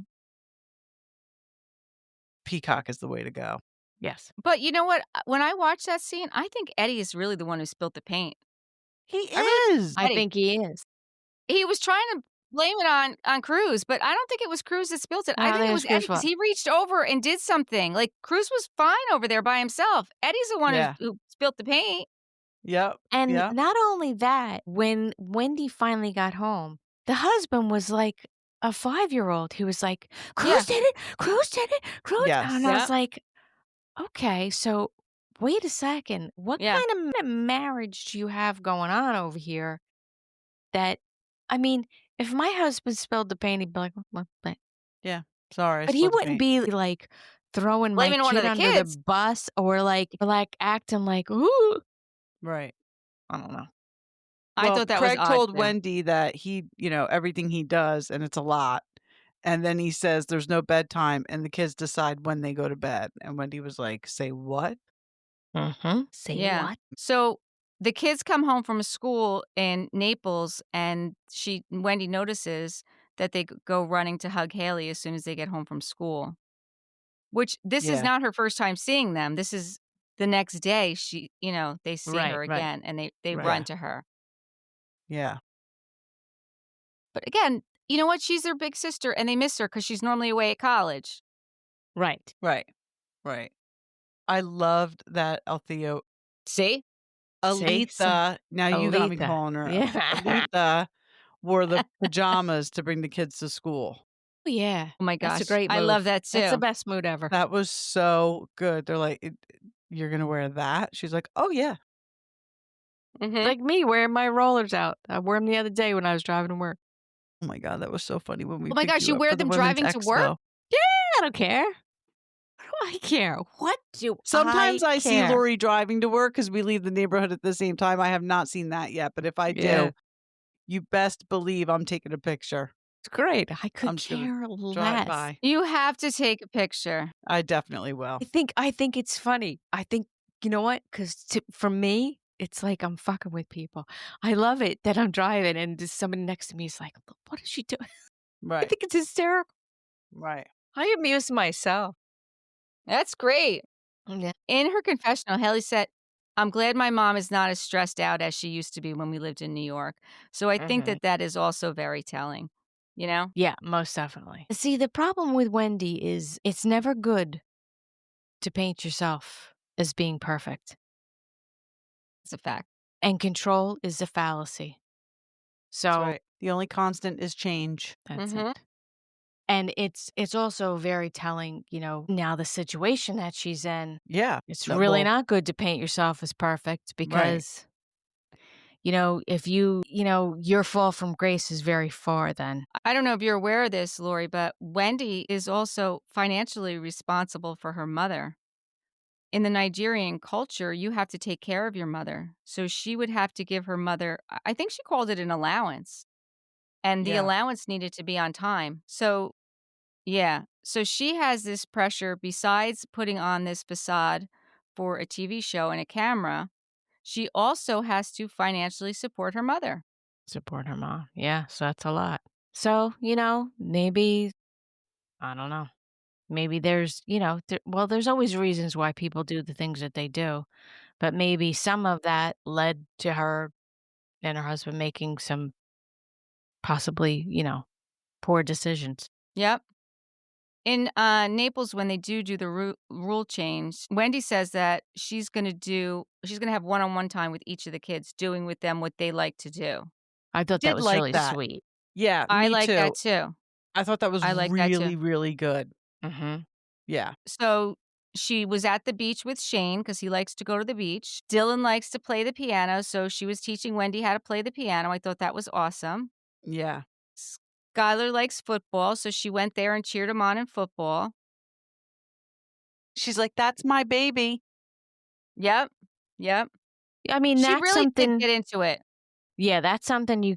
Speaker 3: Peacock is the way to go.
Speaker 2: Yes.
Speaker 1: But you know what? When I watched that scene, I think Eddie is really the one who spilled the paint.
Speaker 3: He is.
Speaker 2: I think he is.
Speaker 1: He was trying to blame it on Kruz, but I don't think it was Kruz that spilled it. I think it was Eddie because he reached over and did something. Like, Kruz was fine over there by himself. Eddie's the one who spilled the paint.
Speaker 3: Yep.
Speaker 2: And not only that, when Wendy finally got home, the husband was like a 5-year-old. He was like, Kruz did it, Kruz did it, Kruz.
Speaker 3: Yes.
Speaker 2: And I was like, okay, so wait a second. What kind of marriage do you have going on over here that, I mean, if my husband spilled the paint, he'd be like, what?
Speaker 3: Yeah, sorry.
Speaker 2: But he wouldn't be like throwing my kid under the bus or like acting like, ooh.
Speaker 3: Right.
Speaker 2: I don't know.
Speaker 1: I thought that
Speaker 3: Craig
Speaker 1: was
Speaker 3: told
Speaker 1: odd,
Speaker 3: Wendy that he, everything he does, and it's a lot. And then he says there's no bedtime, and the kids decide when they go to bed. And Wendy was like, "Say what?"
Speaker 2: Mm-hmm. Say what?
Speaker 1: So the kids come home from school in Naples, and Wendy notices that they go running to hug Hailey as soon as they get home from school. Which this is not her first time seeing them. This is the next day. They see her again, and they run to her.
Speaker 3: Yeah.
Speaker 1: But again, you know what? She's their big sister, and they miss her because she's normally away at college.
Speaker 2: Right.
Speaker 3: I loved that Althea.
Speaker 1: See?
Speaker 3: Althea. Now you got me calling her.
Speaker 2: Yeah.
Speaker 3: Althea wore the pajamas to bring the kids to school.
Speaker 2: Oh, yeah.
Speaker 1: Oh, my gosh.
Speaker 2: That's a great move.
Speaker 1: I love that, too.
Speaker 2: That's the best mood ever.
Speaker 3: That was so good. They're like, you're going to wear that? She's like, oh, yeah.
Speaker 2: Mm-hmm. Like me wearing my rollers out. I wore them the other day when I was driving to work.
Speaker 3: Oh, my God. That was so funny when we
Speaker 1: Oh, my gosh. You wear them driving to work?
Speaker 2: Yeah, I don't care. What do I care? What do
Speaker 3: Sometimes I see
Speaker 2: care?
Speaker 3: Lori driving to work because we leave the neighborhood at the same time. I have not seen that yet. But if I do, you best believe I'm taking a picture.
Speaker 2: It's great. I could care less.
Speaker 3: By.
Speaker 1: You have to take a picture.
Speaker 3: I definitely will.
Speaker 2: I think it's funny. I think, you know what? Because for me, it's like I'm fucking with people. I love it that I'm driving and just somebody next to me is like, what is she doing?
Speaker 3: Right.
Speaker 2: I think it's hysterical.
Speaker 3: Right.
Speaker 2: I amuse myself.
Speaker 1: That's great.
Speaker 2: Yeah.
Speaker 1: In her confessional, Hailey said, I'm glad my mom is not as stressed out as she used to be when we lived in New York. So I think that is also very telling,
Speaker 2: Yeah, most definitely. See, the problem with Wendy is it's never good to paint yourself as being perfect.
Speaker 1: It's a fact.
Speaker 2: And control is a fallacy. So
Speaker 3: that's right. The only constant is change.
Speaker 2: That's it. And it's also very telling, now the situation that she's in.
Speaker 3: Yeah.
Speaker 2: It's really not good to paint yourself as perfect because, if your fall from grace is very far then.
Speaker 1: I don't know if you're aware of this, Lori, but Wendy is also financially responsible for her mother. In the Nigerian culture, you have to take care of your mother. So she would have to give her mother, I think she called it an allowance. And the allowance needed to be on time. So, So she has this pressure besides putting on this facade for a TV show and a camera. She also has to financially support her mother.
Speaker 2: Support her mom. Yeah, so that's a lot. So, maybe, I don't know. Maybe there's, there's always reasons why people do the things that they do. But maybe some of that led to her and her husband making some possibly, poor decisions.
Speaker 1: Yep. In Naples, when they do the rule change, Wendy says that she's going to have one-on-one time with each of the kids, doing with them what they like to do.
Speaker 2: I thought that was really sweet.
Speaker 3: Yeah,
Speaker 1: I like that too.
Speaker 3: I thought that was really, really good.
Speaker 2: Mm-hmm.
Speaker 3: Yeah.
Speaker 1: So she was at the beach with Shane because he likes to go to the beach. Dylan likes to play the piano, so she was teaching Wendy how to play the piano. I thought that was awesome.
Speaker 3: Yeah.
Speaker 1: Skyler likes football, so she went there and cheered him on in football.
Speaker 3: She's like, that's my baby.
Speaker 1: Yep.
Speaker 2: I mean, that's
Speaker 1: she really
Speaker 2: something.
Speaker 1: did get into it.
Speaker 2: Yeah, that's something you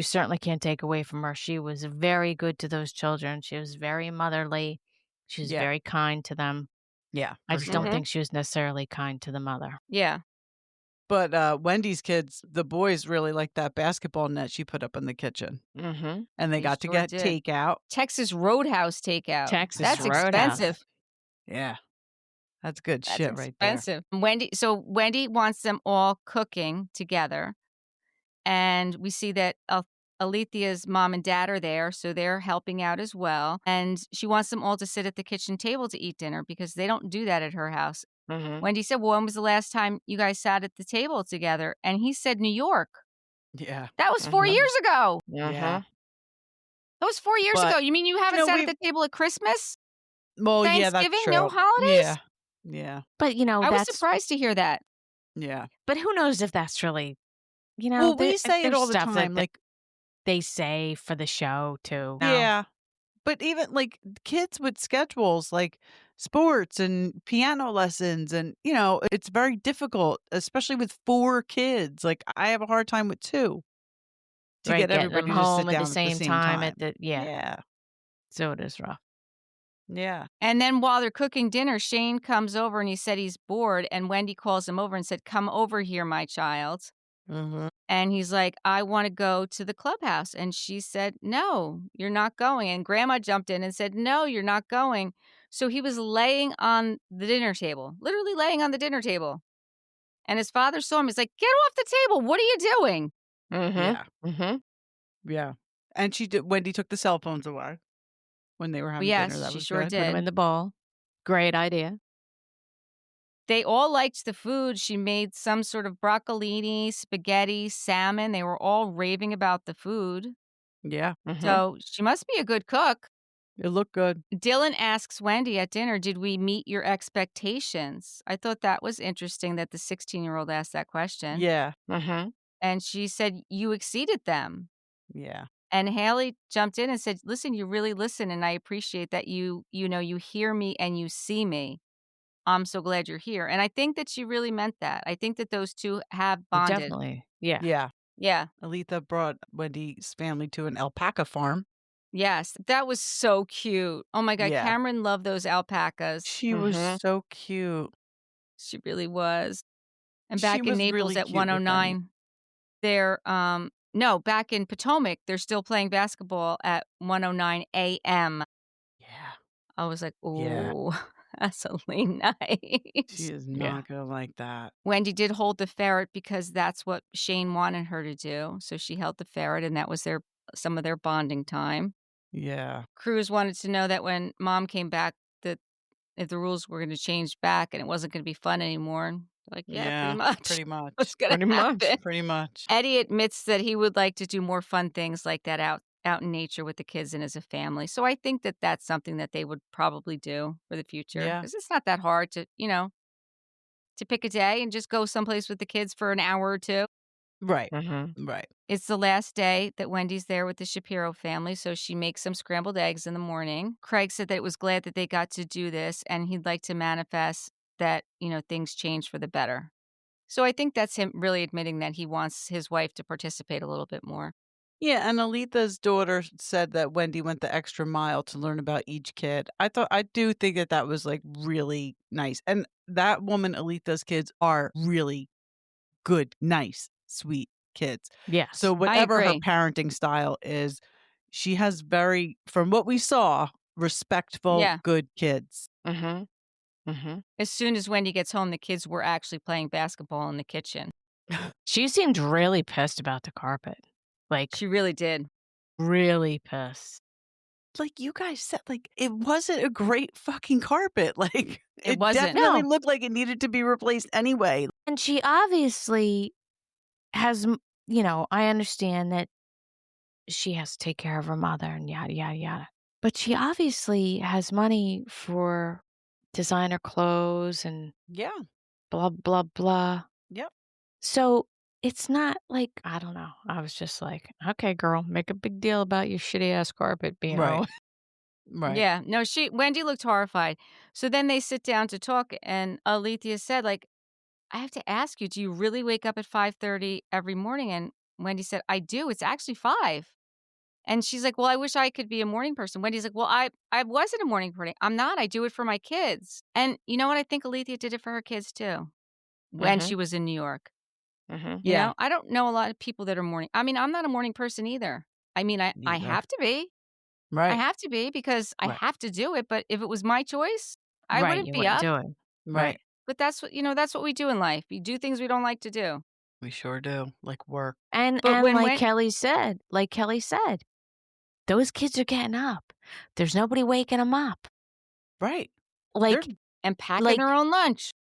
Speaker 2: certainly can't take away from her. She was very good to those children. She was very motherly. She was very kind to them.
Speaker 3: Yeah.
Speaker 2: I just don't think she was necessarily kind to the mother.
Speaker 1: Yeah.
Speaker 3: But Wendy's kids, the boys really liked that basketball net she put up in the kitchen.
Speaker 2: Mm-hmm.
Speaker 3: And they got to get takeout.
Speaker 1: Texas Roadhouse takeout.
Speaker 2: That's
Speaker 1: Roadhouse. Expensive.
Speaker 3: Yeah. That's good
Speaker 1: That's
Speaker 3: shit right there.
Speaker 1: expensive. Wendy wants them all cooking together. And we see that Alethea's mom and dad are there, so they're helping out as well. And she wants them all to sit at the kitchen table to eat dinner because they don't do that at her house.
Speaker 2: Mm-hmm.
Speaker 1: Wendy said, well, when was the last time you guys sat at the table together? And he said, New York.
Speaker 3: Yeah.
Speaker 1: That was 4 years ago.
Speaker 3: Yeah.
Speaker 1: That was 4 years ago. You mean you haven't sat at the table at Christmas?
Speaker 3: Well, yeah, that's
Speaker 1: Thanksgiving?
Speaker 3: true.
Speaker 1: No holidays?
Speaker 3: Yeah.
Speaker 2: But,
Speaker 1: I was surprised to hear that.
Speaker 3: Yeah.
Speaker 2: But who knows if that's really,
Speaker 3: well, we say it all the time.
Speaker 2: Like they say for the show, too.
Speaker 3: Yeah. But even like kids with schedules like sports and piano lessons and, it's very difficult, especially with 4 kids. Like I have a hard time with 2 to get everybody
Speaker 2: them
Speaker 3: to
Speaker 2: home
Speaker 3: sit down
Speaker 2: at the same time.
Speaker 3: Yeah.
Speaker 2: So it is rough.
Speaker 3: Yeah.
Speaker 1: And then while they're cooking dinner, Shane comes over and he said he's bored. And Wendy calls him over and said, come over here, my child.
Speaker 3: Mm-hmm.
Speaker 1: And he's like, I want to go to the clubhouse. And she said, no, you're not going. And Grandma jumped in and said, no, you're not going. So he was laying on the dinner table, literally laying on the dinner table. And his father saw him. He's like, get off the table. What are you doing?
Speaker 2: Mm-hmm.
Speaker 3: Yeah.
Speaker 2: Mm-hmm.
Speaker 3: Yeah. And Wendy took the cell phones away when they were having dinner. That
Speaker 1: she
Speaker 3: was
Speaker 1: sure
Speaker 3: good.
Speaker 1: did.
Speaker 2: Put them in the bowl. Great idea.
Speaker 1: They all liked the food. She made some sort of broccolini, spaghetti, salmon. They were all raving about the food.
Speaker 3: Yeah.
Speaker 2: Mm-hmm.
Speaker 1: So she must be a good cook.
Speaker 3: It looked good.
Speaker 1: Dylan asks Wendy at dinner, did we meet your expectations? I thought that was interesting that the 16-year-old asked that question.
Speaker 3: Yeah.
Speaker 2: Mm-hmm.
Speaker 1: And she said, you exceeded them.
Speaker 3: Yeah.
Speaker 1: And Hailey jumped in and said, listen, you really listen. And I appreciate that you hear me and you see me. I'm so glad you're here. And I think that she really meant that. I think that those two have bonded.
Speaker 2: Definitely. Yeah.
Speaker 3: Yeah.
Speaker 1: Yeah.
Speaker 3: Althea brought Wendy's family to an alpaca farm.
Speaker 1: Yes. That was so cute. Oh my God.
Speaker 3: Yeah.
Speaker 1: Kamrynn loved those alpacas.
Speaker 3: She was so cute.
Speaker 1: She really was. And
Speaker 3: She
Speaker 1: back in
Speaker 3: was
Speaker 1: Naples
Speaker 3: really
Speaker 1: at
Speaker 3: cute with them.
Speaker 1: 109, they're no, back in Potomac, they're still playing basketball at 109 a.m.
Speaker 3: Yeah.
Speaker 1: I was like,
Speaker 3: Yeah.
Speaker 1: oh, that's really nice.
Speaker 3: She is not gonna like that.
Speaker 1: Wendy did hold the ferret because that's what Shane wanted her to do. So she held the ferret, and that was some of their bonding time.
Speaker 3: Yeah.
Speaker 1: Kruz wanted to know that when Mom came back, that if the rules were going to change back and it wasn't going to be fun anymore. And they're like, yeah, pretty much. What's going to happen?
Speaker 3: Pretty much.
Speaker 1: Eddie admits that he would like to do more fun things like that out in nature with the kids and as a family. So I think that that's something that they would probably do for the future.
Speaker 3: Yeah.
Speaker 1: Because it's not that hard to, to pick a day and just go someplace with the kids for an hour or two.
Speaker 3: Right.
Speaker 2: Mm-hmm.
Speaker 3: Right.
Speaker 1: It's the last day that Wendy's there with the Shapiro family, so she makes some scrambled eggs in the morning. Craig said that it was glad that they got to do this, and he'd like to manifest that, things change for the better. So I think that's him really admitting that he wants his wife to participate a little bit more.
Speaker 3: Yeah, and Alethea daughter said that Wendy went the extra mile to learn about each kid. I do think that was like really nice. And that woman, Alethea's kids, are really good, nice, sweet kids.
Speaker 2: Yes.
Speaker 3: So whatever her parenting style is, she has from what we saw, respectful, good kids.
Speaker 2: Mm-hmm. Mm-hmm.
Speaker 1: As soon as Wendy gets home, the kids were actually playing basketball in the kitchen.
Speaker 2: She seemed really pissed about the carpet. Like,
Speaker 1: she really did.
Speaker 2: Really pissed.
Speaker 3: Like you guys said, like it wasn't a great fucking carpet. Like it
Speaker 1: wasn't.
Speaker 3: Definitely looked like it needed to be replaced anyway.
Speaker 2: And she obviously has, I understand that she has to take care of her mother and yada, yada, yada. But she obviously has money for designer clothes and blah, blah, blah.
Speaker 3: Yep.
Speaker 2: So it's not like, I don't know. I was just like, okay, girl, make a big deal about your shitty ass carpet being
Speaker 3: right. Right.
Speaker 1: Yeah. No, Wendy looked horrified. So then they sit down to talk, and Alethea said, like, I have to ask you, do you really wake up at 5:30 every morning? And Wendy said, I do. It's actually 5. And she's like, well, I wish I could be a morning person. Wendy's like, well, I wasn't a morning person. I'm not. I do it for my kids. And you know what? I think Alethea did it for her kids too when she was in New York. You know, I don't know a lot of people that are morning. I mean, I'm not a morning person either. I mean, I
Speaker 3: Neither.
Speaker 1: have to be. I
Speaker 3: Right.
Speaker 1: have to be because I
Speaker 3: Right.
Speaker 1: have to do it. But if it was my choice, I
Speaker 2: Right,
Speaker 1: wouldn't
Speaker 2: you
Speaker 1: be
Speaker 2: wouldn't
Speaker 1: up.
Speaker 2: do it.
Speaker 3: Right.
Speaker 1: But that's what, that's what we do in life. We do things we don't like to do.
Speaker 3: We sure do. Like work.
Speaker 2: And
Speaker 1: But when
Speaker 2: like Kelly said, those kids are getting up. There's nobody waking them up.
Speaker 3: Right.
Speaker 2: Like,
Speaker 1: and packing their own lunch.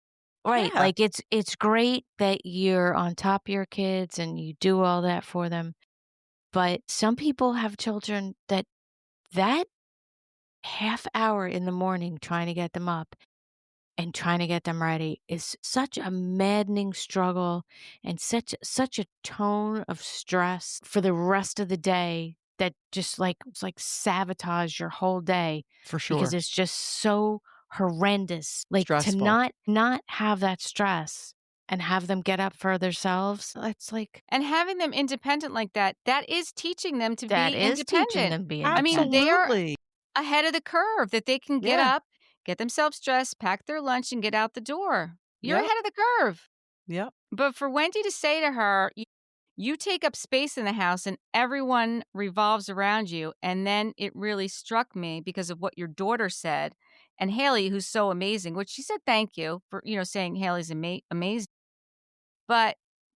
Speaker 2: right.
Speaker 3: Yeah.
Speaker 2: Like it's great that you're on top of your kids and you do all that for them. But some people have children that half hour in the morning trying to get them up and trying to get them ready is such a maddening struggle and such a tone of stress for the rest of the day that just it's like sabotage your whole day.
Speaker 3: For sure.
Speaker 2: Because it's just so horrendous. Like
Speaker 3: Stressful.
Speaker 2: to not have that stress and have them get up for themselves. That's like,
Speaker 1: and having them independent like that is teaching them to be independent.
Speaker 2: Teaching them to be independent.
Speaker 1: I mean, they are ahead of the curve that they can get up, get themselves dressed, pack their lunch, and get out the door. You're ahead of the curve.
Speaker 3: Yep.
Speaker 1: But for Wendy to say to her, you take up space in the house and everyone revolves around you. And then it really struck me because of what your daughter said. And Hailey, who's so amazing, which she said thank you for, saying Hailey's amazing. But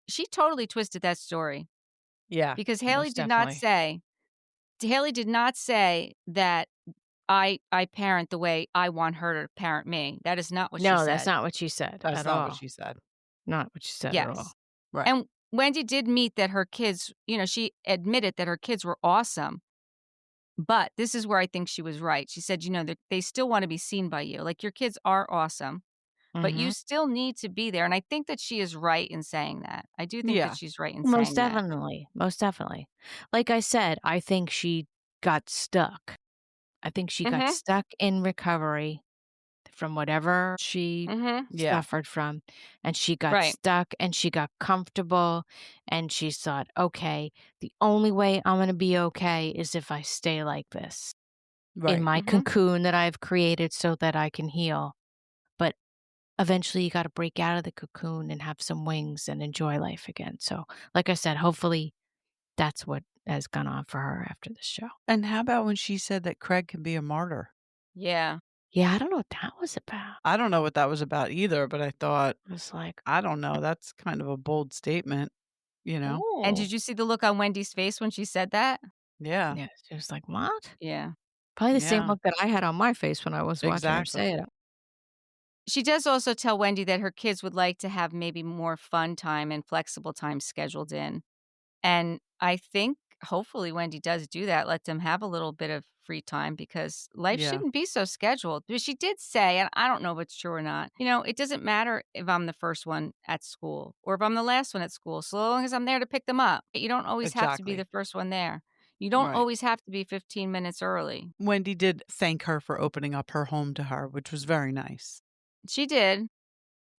Speaker 1: she totally twisted that story.
Speaker 3: Yeah.
Speaker 1: Because Hailey did not say that I parent the way I want her to parent me. That is not what she said.
Speaker 2: No, that's not what she said.
Speaker 3: That's not what she said.
Speaker 2: Not what she said at all.
Speaker 3: Right.
Speaker 1: And Wendy did meet that her kids, she admitted that her kids were awesome. But this is where I think she was right. She said, they still want to be seen by you. Like, your kids are awesome, but you still need to be there. And I think that she is right in saying that. I do think that she's right in saying that.
Speaker 2: Most definitely. Like I said, I think she got stuck. I think she got stuck in recovery from whatever she suffered from. And she got stuck and she got comfortable and she thought, okay, the only way I'm going to be okay is if I stay like this in my cocoon that I've created so that I can heal. But eventually you got to break out of the cocoon and have some wings and enjoy life again. So like I said, hopefully that's what has gone on for her after this show.
Speaker 3: And how about when she said that Craig can be a martyr?
Speaker 1: Yeah.
Speaker 2: Yeah, I don't know what that was about.
Speaker 3: I don't know what that was about either, but I thought,
Speaker 2: it was like,
Speaker 3: I don't know. That's kind of a bold statement,
Speaker 1: Ooh. And did you see the look on Wendy's face when she said that?
Speaker 3: Yeah.
Speaker 2: Yeah. She was like, what?
Speaker 1: Yeah.
Speaker 2: Probably the same look that I had on my face when I was watching her say it.
Speaker 1: She does also tell Wendy that her kids would like to have maybe more fun time and flexible time scheduled in. And I think hopefully Wendy does do that, let them have a little bit of free time because life shouldn't be so scheduled. But she did say, and I don't know if it's true or not, it doesn't matter if I'm the first one at school or if I'm the last one at school, so long as I'm there to pick them up. You don't always have to be the first one there. You don't always have to be 15 minutes early.
Speaker 3: Wendy did thank her for opening up her home to her, which was very nice.
Speaker 1: She did.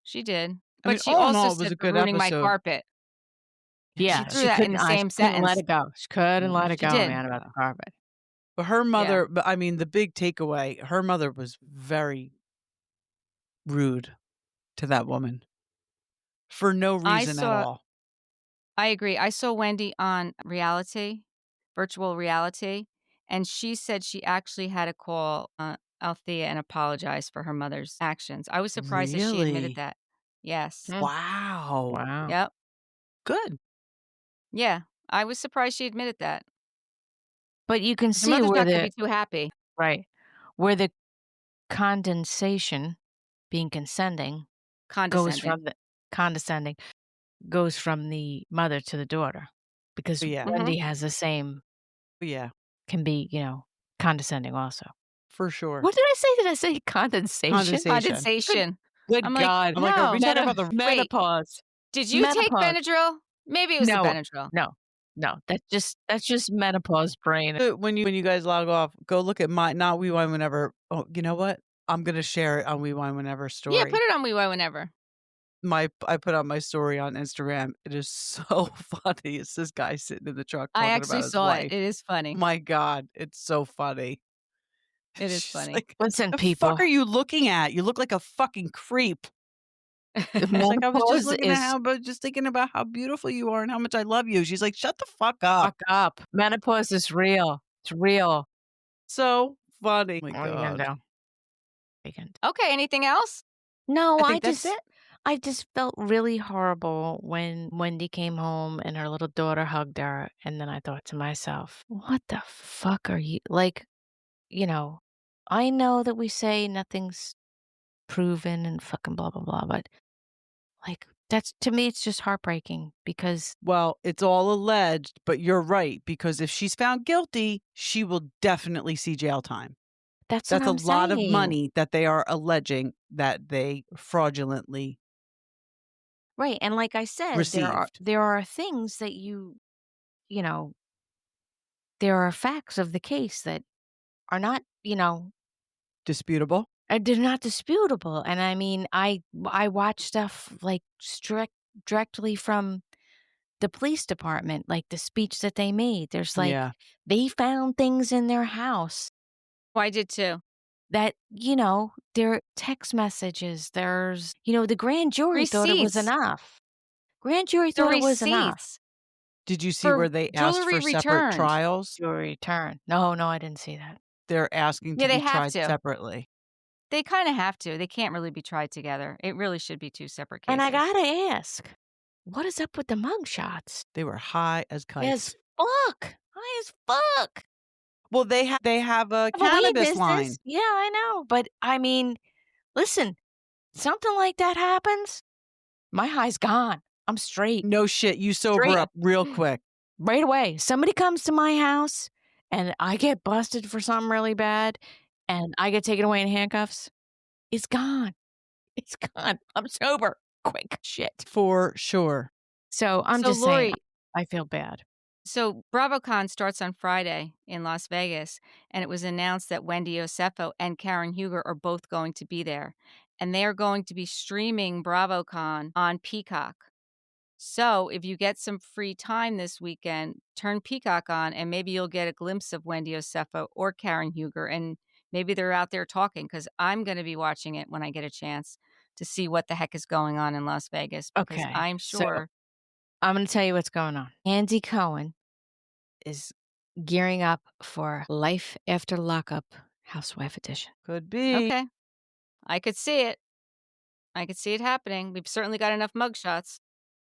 Speaker 1: She did. But
Speaker 3: I mean,
Speaker 1: she
Speaker 3: all in all,
Speaker 1: also
Speaker 3: it was
Speaker 1: said
Speaker 3: a good
Speaker 1: ruining my
Speaker 3: episode.
Speaker 1: carpet.
Speaker 2: Yeah,
Speaker 1: she threw that in the same sentence.
Speaker 2: Let it go. She couldn't let it
Speaker 1: She
Speaker 2: go,
Speaker 1: did.
Speaker 2: man, about the carpet.
Speaker 3: But her mother, but I mean, the big takeaway, her mother was very rude to that woman for no reason at all.
Speaker 1: I agree. I saw Wendy on virtual reality, and she said she actually had to call Althea and apologize for her mother's actions. I was surprised that she admitted that. Yes.
Speaker 3: Wow.
Speaker 1: Yep.
Speaker 3: Good.
Speaker 1: Yeah. I was surprised she admitted that.
Speaker 2: But you can see
Speaker 1: where
Speaker 2: where
Speaker 1: not going to be too happy.
Speaker 2: Right. Where the condensation, being condescending, goes from the mother to the daughter. Because Wendy has the same, can be, condescending also.
Speaker 3: For sure.
Speaker 2: What did I say? Did I say condensation?
Speaker 1: Condensation.
Speaker 2: Good God.
Speaker 3: I'm like, are we talking about the
Speaker 2: menopause?
Speaker 1: Did you take Benadryl? Maybe it was the Benadryl.
Speaker 2: No, that's just menopause brain.
Speaker 3: When you guys log off, go look at my not We Wine Whenever. Oh, you know what? I'm gonna share it on We Wine Whenever story.
Speaker 1: Yeah, put it on We Wine Whenever.
Speaker 3: I put out my story on Instagram. It is so funny. It's this guy sitting in the truck.
Speaker 1: I actually saw it. It is funny.
Speaker 3: My God, it's so funny.
Speaker 1: It is funny.
Speaker 3: Like,
Speaker 2: listen,
Speaker 3: the
Speaker 2: people.
Speaker 3: fuck are you looking at? You look like a fucking creep. She's like, I was just looking
Speaker 2: Menopause
Speaker 3: at how, but just thinking about how beautiful you are and how much I love you. She's like, shut the fuck up.
Speaker 2: Fuck up. Menopause is real. It's real.
Speaker 3: So funny. Oh my
Speaker 2: What are you gonna
Speaker 3: God.
Speaker 2: do?
Speaker 1: Okay, anything else?
Speaker 2: No,
Speaker 3: I think that's it.
Speaker 2: I just felt really horrible when Wendy came home and her little daughter hugged her, and then I thought to myself, "What the fuck are you like?" You know, I know that we say nothing's proven and fucking blah blah blah, but like that's to me, it's just heartbreaking because
Speaker 3: Well, it's all alleged, but you're right, because if she's found guilty, she will definitely see jail time.
Speaker 2: that's what
Speaker 3: That's a
Speaker 2: I'm
Speaker 3: lot of
Speaker 2: saying.
Speaker 3: money that they are alleging that they fraudulently
Speaker 2: Right, and like I said,
Speaker 3: received.
Speaker 2: there are things that you know, there are facts of the case that are not,
Speaker 3: Disputable?
Speaker 2: they're not disputable, and I mean, I watch stuff, like, directly from the police department, like, the speech that they made. There's, like
Speaker 3: Yeah.
Speaker 2: they found things in their house
Speaker 1: Oh, I did too.
Speaker 2: that, their text messages, there's the grand jury thought it was
Speaker 1: Receipts.
Speaker 2: enough. Grand jury
Speaker 1: The
Speaker 2: thought it was enough.
Speaker 1: receipts
Speaker 3: Did you see
Speaker 1: for
Speaker 3: where they asked
Speaker 1: jewelry
Speaker 3: for separate
Speaker 1: returned.
Speaker 3: trials?
Speaker 2: Jury return. No, I didn't see that.
Speaker 3: They're asking
Speaker 1: Yeah,
Speaker 3: to
Speaker 1: they
Speaker 3: be
Speaker 1: have
Speaker 3: tried
Speaker 1: to.
Speaker 3: separately.
Speaker 1: They kinda have to. They can't really be tried together. It really should be 2 separate cases.
Speaker 2: And I gotta ask, what is up with the mug shots?
Speaker 3: They were high as kites.
Speaker 2: As fuck. High as fuck.
Speaker 3: Well, they have a
Speaker 2: Have a weed
Speaker 3: cannabis line.
Speaker 2: business. Yeah, I know. But I mean, listen, something like that happens, my high's gone. I'm straight.
Speaker 3: No shit, you sober
Speaker 2: Straight.
Speaker 3: up real quick.
Speaker 2: Right away. Somebody comes to my house and I get busted for something really bad and I get taken away in handcuffs. It's gone. It's gone. I'm sober. Quick shit.
Speaker 3: For sure.
Speaker 2: So I'm
Speaker 1: So,
Speaker 2: just
Speaker 1: Lori,
Speaker 2: saying, I feel bad.
Speaker 1: So BravoCon starts on Friday in Las Vegas, and it was announced that Wendy Osefo and Karen Huger are both going to be there. And they are going to be streaming BravoCon on Peacock. So if you get some free time this weekend, turn Peacock on, and maybe you'll get a glimpse of Wendy Osefo or Karen Huger, and maybe they're out there talking, because I'm going to be watching it when I get a chance to see what the heck is going on in Las Vegas, because
Speaker 2: Okay.
Speaker 1: I'm
Speaker 2: So
Speaker 1: sure.
Speaker 2: I'm going to tell you what's going on. Andy Cohen is gearing up for Life After Lockup Housewife Edition.
Speaker 3: Could be.
Speaker 1: Okay. I could see it. I could see it happening. We've certainly got enough mugshots.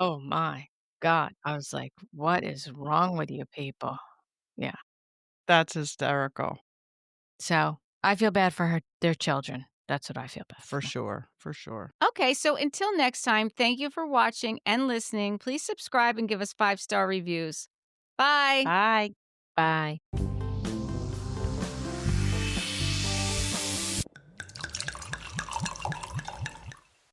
Speaker 2: Oh my God. I was like, what is wrong with you people? Yeah.
Speaker 3: That's hysterical.
Speaker 2: So I feel bad for their children. That's what I feel bad
Speaker 3: For sure. For sure.
Speaker 1: Okay, so until next time, thank you for watching and listening. Please subscribe and give us 5-star reviews. Bye.
Speaker 3: Bye.
Speaker 2: Bye.